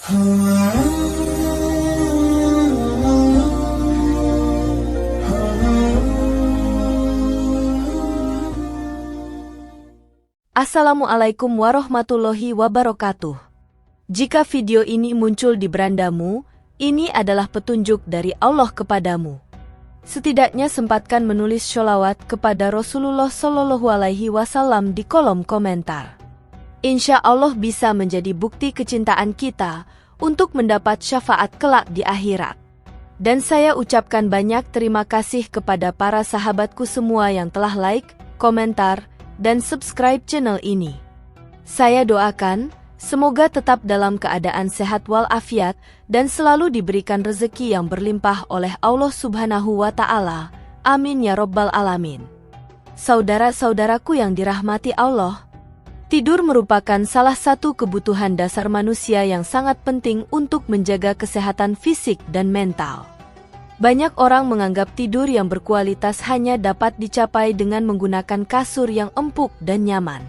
Assalamualaikum warahmatullahi wabarakatuh. Jika video ini muncul di berandamu, ini adalah petunjuk dari Allah kepadamu. Setidaknya sempatkan menulis sholawat kepada Rasulullah Shallallahu Alaihi Wasallam di kolom komentar. Insya Allah bisa menjadi bukti kecintaan kita untuk mendapat syafaat kelak di akhirat. Dan saya ucapkan banyak terima kasih kepada para sahabatku semua yang telah like, komentar, dan subscribe channel ini. Saya doakan, semoga tetap dalam keadaan sehat walafiat dan selalu diberikan rezeki yang berlimpah oleh Allah Subhanahu wa Ta'ala. Amin ya Rabbal Alamin. Saudara-saudaraku yang dirahmati Allah, tidur merupakan salah satu kebutuhan dasar manusia yang sangat penting untuk menjaga kesehatan fisik dan mental. Banyak orang menganggap tidur yang berkualitas hanya dapat dicapai dengan menggunakan kasur yang empuk dan nyaman.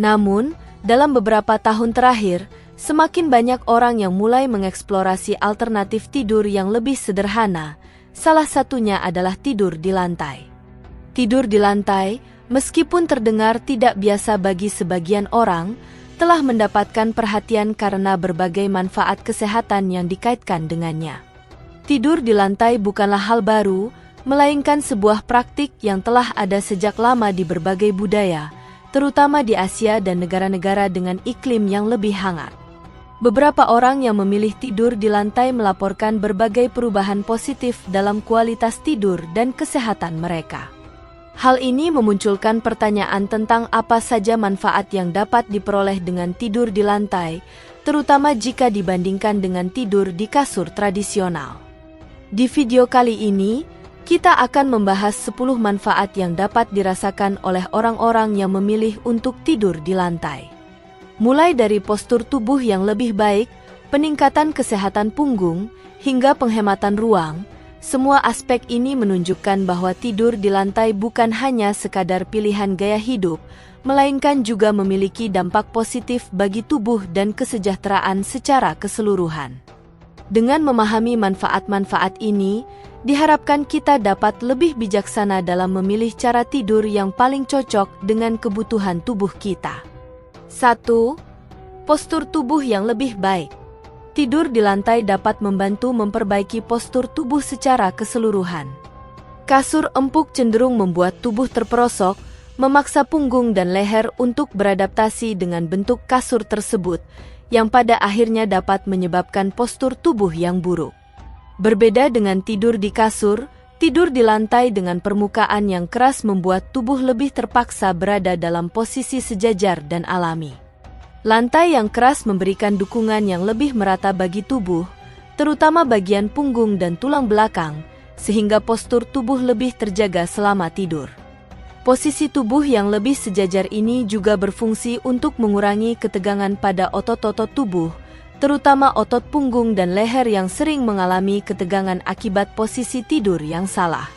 Namun, dalam beberapa tahun terakhir, semakin banyak orang yang mulai mengeksplorasi alternatif tidur yang lebih sederhana. Salah satunya adalah tidur di lantai. Tidur di lantai, meskipun terdengar tidak biasa bagi sebagian orang, telah mendapatkan perhatian karena berbagai manfaat kesehatan yang dikaitkan dengannya. Tidur di lantai bukanlah hal baru, melainkan sebuah praktik yang telah ada sejak lama di berbagai budaya, terutama di Asia dan negara-negara dengan iklim yang lebih hangat. Beberapa orang yang memilih tidur di lantai melaporkan berbagai perubahan positif dalam kualitas tidur dan kesehatan mereka. Hal ini memunculkan pertanyaan tentang apa saja manfaat yang dapat diperoleh dengan tidur di lantai, terutama jika dibandingkan dengan tidur di kasur tradisional. Di video kali ini, kita akan membahas 10 manfaat yang dapat dirasakan oleh orang-orang yang memilih untuk tidur di lantai. Mulai dari postur tubuh yang lebih baik, peningkatan kesehatan punggung, hingga penghematan ruang, semua aspek ini menunjukkan bahwa tidur di lantai bukan hanya sekadar pilihan gaya hidup, melainkan juga memiliki dampak positif bagi tubuh dan kesejahteraan secara keseluruhan. Dengan memahami manfaat-manfaat ini, diharapkan kita dapat lebih bijaksana dalam memilih cara tidur yang paling cocok dengan kebutuhan tubuh kita. 1. Postur tubuh yang lebih baik. Tidur di lantai dapat membantu memperbaiki postur tubuh secara keseluruhan. Kasur empuk cenderung membuat tubuh terperosok, memaksa punggung dan leher untuk beradaptasi dengan bentuk kasur tersebut, yang pada akhirnya dapat menyebabkan postur tubuh yang buruk. Berbeda dengan tidur di kasur, tidur di lantai dengan permukaan yang keras membuat tubuh lebih terpaksa berada dalam posisi sejajar dan alami. Lantai yang keras memberikan dukungan yang lebih merata bagi tubuh, terutama bagian punggung dan tulang belakang, sehingga postur tubuh lebih terjaga selama tidur. Posisi tubuh yang lebih sejajar ini juga berfungsi untuk mengurangi ketegangan pada otot-otot tubuh, terutama otot punggung dan leher yang sering mengalami ketegangan akibat posisi tidur yang salah.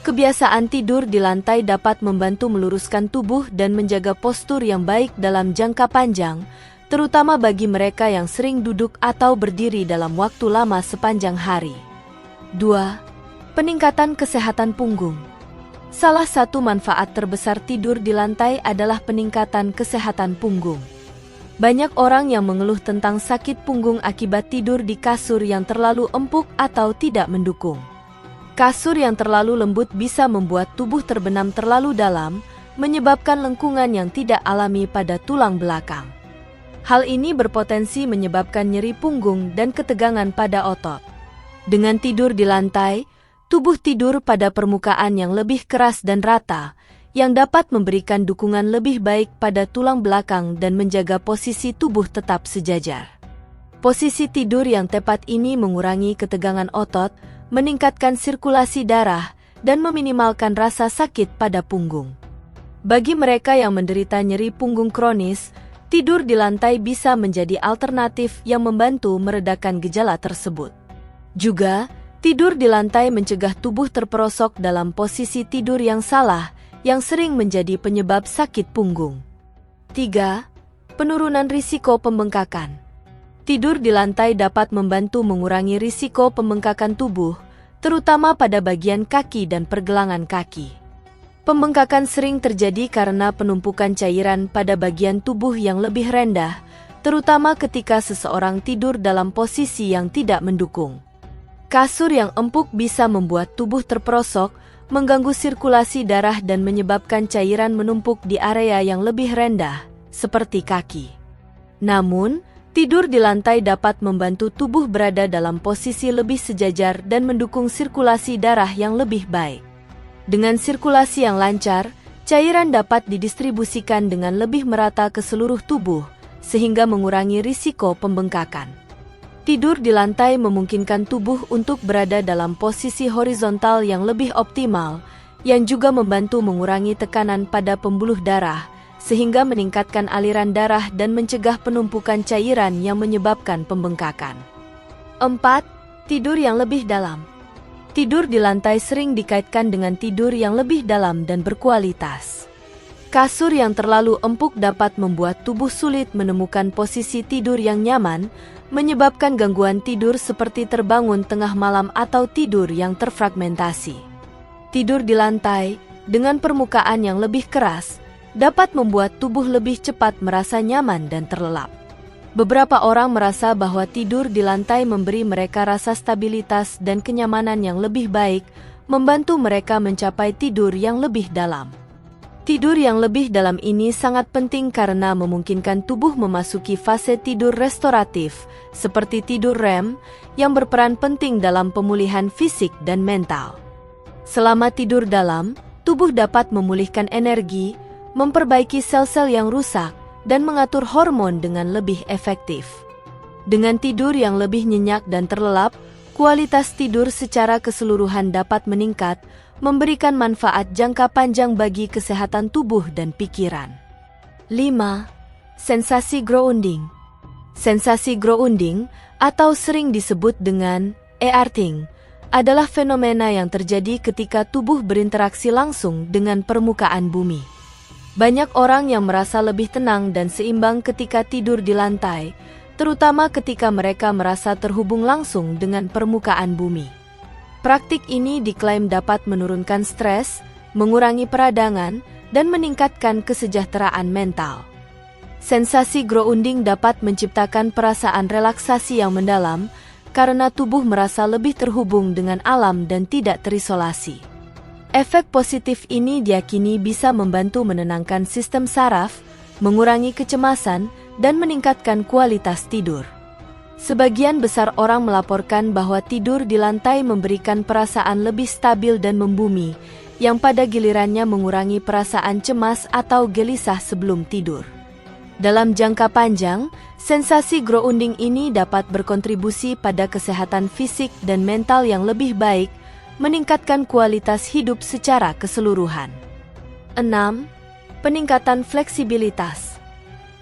Kebiasaan tidur di lantai dapat membantu meluruskan tubuh dan menjaga postur yang baik dalam jangka panjang, terutama bagi mereka yang sering duduk atau berdiri dalam waktu lama sepanjang hari. 2. Peningkatan kesehatan punggung. Salah satu manfaat terbesar tidur di lantai adalah peningkatan kesehatan punggung. Banyak orang yang mengeluh tentang sakit punggung akibat tidur di kasur yang terlalu empuk atau tidak mendukung. Kasur yang terlalu lembut bisa membuat tubuh terbenam terlalu dalam, menyebabkan lengkungan yang tidak alami pada tulang belakang. Hal ini berpotensi menyebabkan nyeri punggung dan ketegangan pada otot. Dengan tidur di lantai, tubuh tidur pada permukaan yang lebih keras dan rata, yang dapat memberikan dukungan lebih baik pada tulang belakang dan menjaga posisi tubuh tetap sejajar. Posisi tidur yang tepat ini mengurangi ketegangan otot, meningkatkan sirkulasi darah, dan meminimalkan rasa sakit pada punggung. Bagi mereka yang menderita nyeri punggung kronis, tidur di lantai bisa menjadi alternatif yang membantu meredakan gejala tersebut. Juga, tidur di lantai mencegah tubuh terperosok dalam posisi tidur yang salah, yang sering menjadi penyebab sakit punggung. 3. Penurunan risiko pembengkakan. Tidur di lantai dapat membantu mengurangi risiko pembengkakan tubuh, terutama pada bagian kaki dan pergelangan kaki. Pembengkakan sering terjadi karena penumpukan cairan pada bagian tubuh yang lebih rendah, terutama ketika seseorang tidur dalam posisi yang tidak mendukung. Kasur yang empuk bisa membuat tubuh terperosok, mengganggu sirkulasi darah dan menyebabkan cairan menumpuk di area yang lebih rendah, seperti kaki. Namun, tidur di lantai dapat membantu tubuh berada dalam posisi lebih sejajar dan mendukung sirkulasi darah yang lebih baik. Dengan sirkulasi yang lancar, cairan dapat didistribusikan dengan lebih merata ke seluruh tubuh, sehingga mengurangi risiko pembengkakan. Tidur di lantai memungkinkan tubuh untuk berada dalam posisi horizontal yang lebih optimal, yang juga membantu mengurangi tekanan pada pembuluh darah, sehingga meningkatkan aliran darah dan mencegah penumpukan cairan yang menyebabkan pembengkakan. 4. Tidur yang lebih dalam. Tidur di lantai sering dikaitkan dengan tidur yang lebih dalam dan berkualitas. Kasur yang terlalu empuk dapat membuat tubuh sulit menemukan posisi tidur yang nyaman, menyebabkan gangguan tidur seperti terbangun tengah malam atau tidur yang terfragmentasi. Tidur di lantai, dengan permukaan yang lebih keras, dapat membuat tubuh lebih cepat merasa nyaman dan terlelap. Beberapa orang merasa bahwa tidur di lantai memberi mereka rasa stabilitas dan kenyamanan yang lebih baik, membantu mereka mencapai tidur yang lebih dalam. Tidur yang lebih dalam ini sangat penting karena memungkinkan tubuh memasuki fase tidur restoratif, seperti tidur REM, yang berperan penting dalam pemulihan fisik dan mental. Selama tidur dalam, tubuh dapat memulihkan energi, memperbaiki sel-sel yang rusak, dan mengatur hormon dengan lebih efektif. Dengan tidur yang lebih nyenyak dan terlelap, kualitas tidur secara keseluruhan dapat meningkat, memberikan manfaat jangka panjang bagi kesehatan tubuh dan pikiran. 5. Sensasi grounding. Sensasi grounding, atau sering disebut dengan earthing, adalah fenomena yang terjadi ketika tubuh berinteraksi langsung dengan permukaan bumi. Banyak orang yang merasa lebih tenang dan seimbang ketika tidur di lantai, terutama ketika mereka merasa terhubung langsung dengan permukaan bumi. Praktik ini diklaim dapat menurunkan stres, mengurangi peradangan, dan meningkatkan kesejahteraan mental. Sensasi grounding dapat menciptakan perasaan relaksasi yang mendalam karena tubuh merasa lebih terhubung dengan alam dan tidak terisolasi. Efek positif ini diyakini bisa membantu menenangkan sistem saraf, mengurangi kecemasan, dan meningkatkan kualitas tidur. Sebagian besar orang melaporkan bahwa tidur di lantai memberikan perasaan lebih stabil dan membumi, yang pada gilirannya mengurangi perasaan cemas atau gelisah sebelum tidur. Dalam jangka panjang, sensasi grounding ini dapat berkontribusi pada kesehatan fisik dan mental yang lebih baik, meningkatkan kualitas hidup secara keseluruhan. 6. Peningkatan fleksibilitas.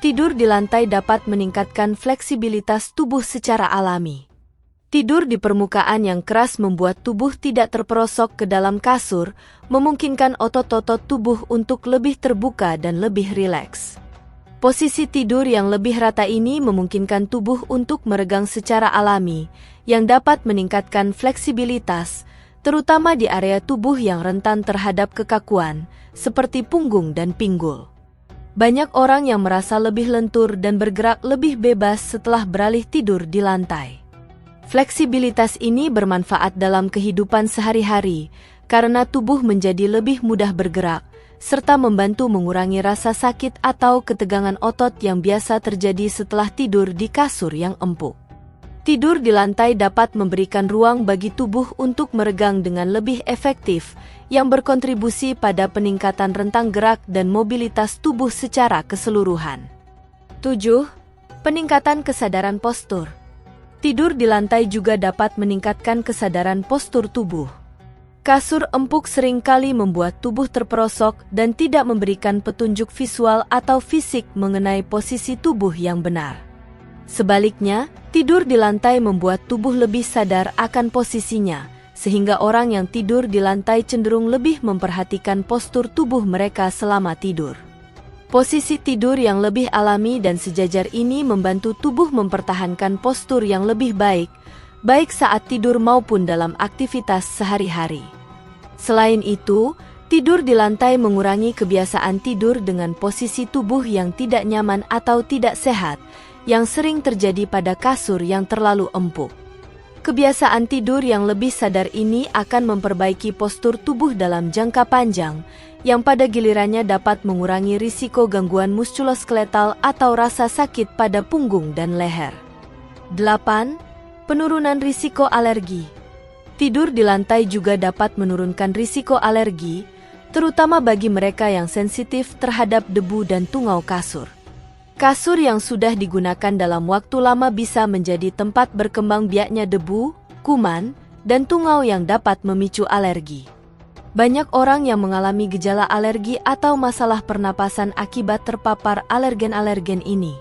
Tidur di lantai dapat meningkatkan fleksibilitas tubuh secara alami. Tidur di permukaan yang keras membuat tubuh tidak terperosok ke dalam kasur, memungkinkan otot-otot tubuh untuk lebih terbuka dan lebih rileks. Posisi tidur yang lebih rata ini memungkinkan tubuh untuk meregang secara alami, yang dapat meningkatkan fleksibilitas, terutama di area tubuh yang rentan terhadap kekakuan, seperti punggung dan pinggul. Banyak orang yang merasa lebih lentur dan bergerak lebih bebas setelah beralih tidur di lantai. Fleksibilitas ini bermanfaat dalam kehidupan sehari-hari, karena tubuh menjadi lebih mudah bergerak, serta membantu mengurangi rasa sakit atau ketegangan otot yang biasa terjadi setelah tidur di kasur yang empuk. Tidur di lantai dapat memberikan ruang bagi tubuh untuk meregang dengan lebih efektif, yang berkontribusi pada peningkatan rentang gerak dan mobilitas tubuh secara keseluruhan. 7. Peningkatan kesadaran postur. Tidur di lantai juga dapat meningkatkan kesadaran postur tubuh. Kasur empuk seringkali membuat tubuh terperosok dan tidak memberikan petunjuk visual atau fisik mengenai posisi tubuh yang benar. Sebaliknya, tidur di lantai membuat tubuh lebih sadar akan posisinya, sehingga orang yang tidur di lantai cenderung lebih memperhatikan postur tubuh mereka selama tidur. Posisi tidur yang lebih alami dan sejajar ini membantu tubuh mempertahankan postur yang lebih baik, baik saat tidur maupun dalam aktivitas sehari-hari. Selain itu, tidur di lantai mengurangi kebiasaan tidur dengan posisi tubuh yang tidak nyaman atau tidak sehat, yang sering terjadi pada kasur yang terlalu empuk. Kebiasaan tidur yang lebih sadar ini akan memperbaiki postur tubuh dalam jangka panjang, yang pada gilirannya dapat mengurangi risiko gangguan muskuloskeletal atau rasa sakit pada punggung dan leher. 8. Penurunan risiko alergi. Tidur di lantai juga dapat menurunkan risiko alergi, terutama bagi mereka yang sensitif terhadap debu dan tungau kasur. Kasur yang sudah digunakan dalam waktu lama bisa menjadi tempat berkembang biaknya debu, kuman, dan tungau yang dapat memicu alergi. Banyak orang yang mengalami gejala alergi atau masalah pernapasan akibat terpapar alergen-alergen ini.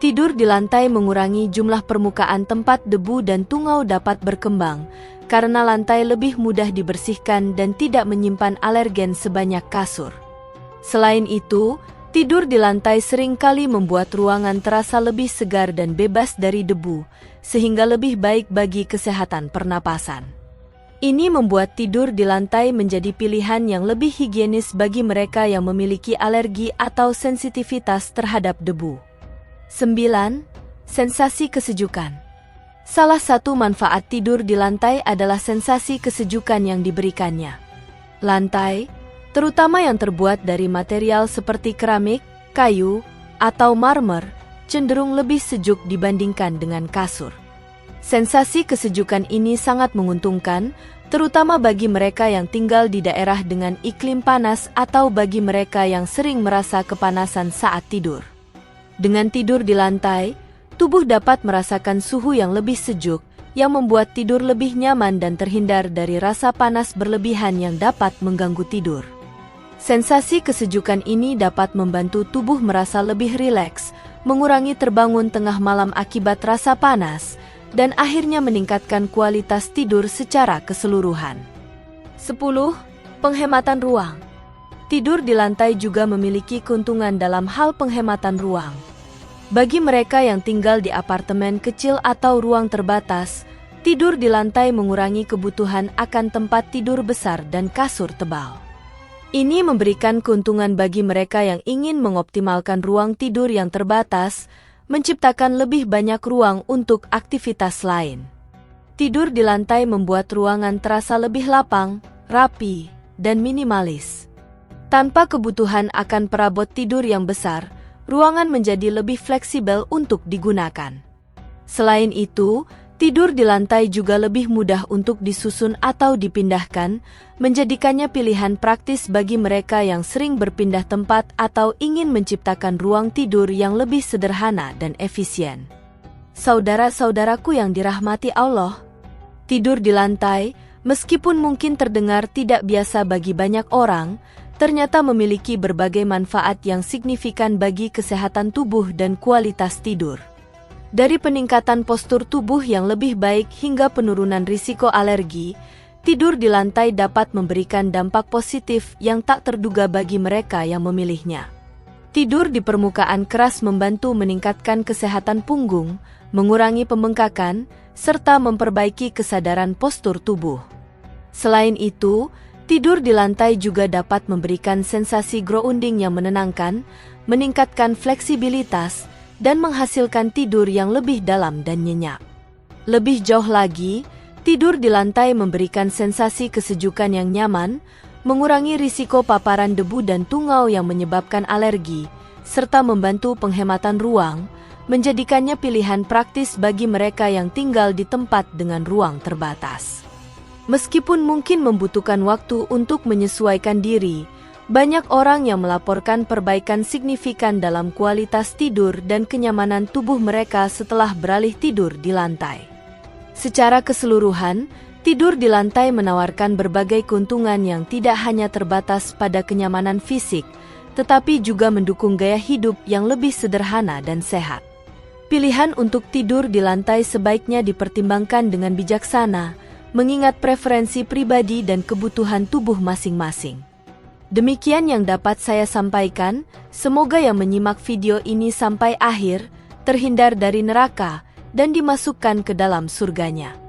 Tidur di lantai mengurangi jumlah permukaan tempat debu dan tungau dapat berkembang, karena lantai lebih mudah dibersihkan dan tidak menyimpan alergen sebanyak kasur. Selain itu, tidur di lantai seringkali membuat ruangan terasa lebih segar dan bebas dari debu, sehingga lebih baik bagi kesehatan pernapasan. Ini membuat tidur di lantai menjadi pilihan yang lebih higienis bagi mereka yang memiliki alergi atau sensitivitas terhadap debu. 9. Sensasi kesejukan. Salah satu manfaat tidur di lantai adalah sensasi kesejukan yang diberikannya. Lantai, terutama yang terbuat dari material seperti keramik, kayu, atau marmer, cenderung lebih sejuk dibandingkan dengan kasur. Sensasi kesejukan ini sangat menguntungkan, terutama bagi mereka yang tinggal di daerah dengan iklim panas atau bagi mereka yang sering merasa kepanasan saat tidur. Dengan tidur di lantai, tubuh dapat merasakan suhu yang lebih sejuk, yang membuat tidur lebih nyaman dan terhindar dari rasa panas berlebihan yang dapat mengganggu tidur. Sensasi kesejukan ini dapat membantu tubuh merasa lebih rileks, mengurangi terbangun tengah malam akibat rasa panas, dan akhirnya meningkatkan kualitas tidur secara keseluruhan. 10. Penghematan ruang. Tidur di lantai juga memiliki keuntungan dalam hal penghematan ruang. Bagi mereka yang tinggal di apartemen kecil atau ruang terbatas, tidur di lantai mengurangi kebutuhan akan tempat tidur besar dan kasur tebal. Ini memberikan keuntungan bagi mereka yang ingin mengoptimalkan ruang tidur yang terbatas, menciptakan lebih banyak ruang untuk aktivitas lain. Tidur di lantai membuat ruangan terasa lebih lapang, rapi, dan minimalis. Tanpa kebutuhan akan perabot tidur yang besar, ruangan menjadi lebih fleksibel untuk digunakan. Selain itu, tidur di lantai juga lebih mudah untuk disusun atau dipindahkan, menjadikannya pilihan praktis bagi mereka yang sering berpindah tempat atau ingin menciptakan ruang tidur yang lebih sederhana dan efisien. Saudara-saudaraku yang dirahmati Allah, tidur di lantai, meskipun mungkin terdengar tidak biasa bagi banyak orang, ternyata memiliki berbagai manfaat yang signifikan bagi kesehatan tubuh dan kualitas tidur. Dari peningkatan postur tubuh yang lebih baik hingga penurunan risiko alergi, tidur di lantai dapat memberikan dampak positif yang tak terduga bagi mereka yang memilihnya. Tidur di permukaan keras membantu meningkatkan kesehatan punggung, mengurangi pembengkakan, serta memperbaiki kesadaran postur tubuh. Selain itu, tidur di lantai juga dapat memberikan sensasi grounding yang menenangkan, meningkatkan fleksibilitas, dan menghasilkan tidur yang lebih dalam dan nyenyak. Lebih jauh lagi, tidur di lantai memberikan sensasi kesejukan yang nyaman, mengurangi risiko paparan debu dan tungau yang menyebabkan alergi, serta membantu penghematan ruang, menjadikannya pilihan praktis bagi mereka yang tinggal di tempat dengan ruang terbatas. Meskipun mungkin membutuhkan waktu untuk menyesuaikan diri, banyak orang yang melaporkan perbaikan signifikan dalam kualitas tidur dan kenyamanan tubuh mereka setelah beralih tidur di lantai. Secara keseluruhan, tidur di lantai menawarkan berbagai keuntungan yang tidak hanya terbatas pada kenyamanan fisik, tetapi juga mendukung gaya hidup yang lebih sederhana dan sehat. Pilihan untuk tidur di lantai sebaiknya dipertimbangkan dengan bijaksana, mengingat preferensi pribadi dan kebutuhan tubuh masing-masing. Demikian yang dapat saya sampaikan, semoga yang menyimak video ini sampai akhir, terhindar dari neraka, dan dimasukkan ke dalam surganya.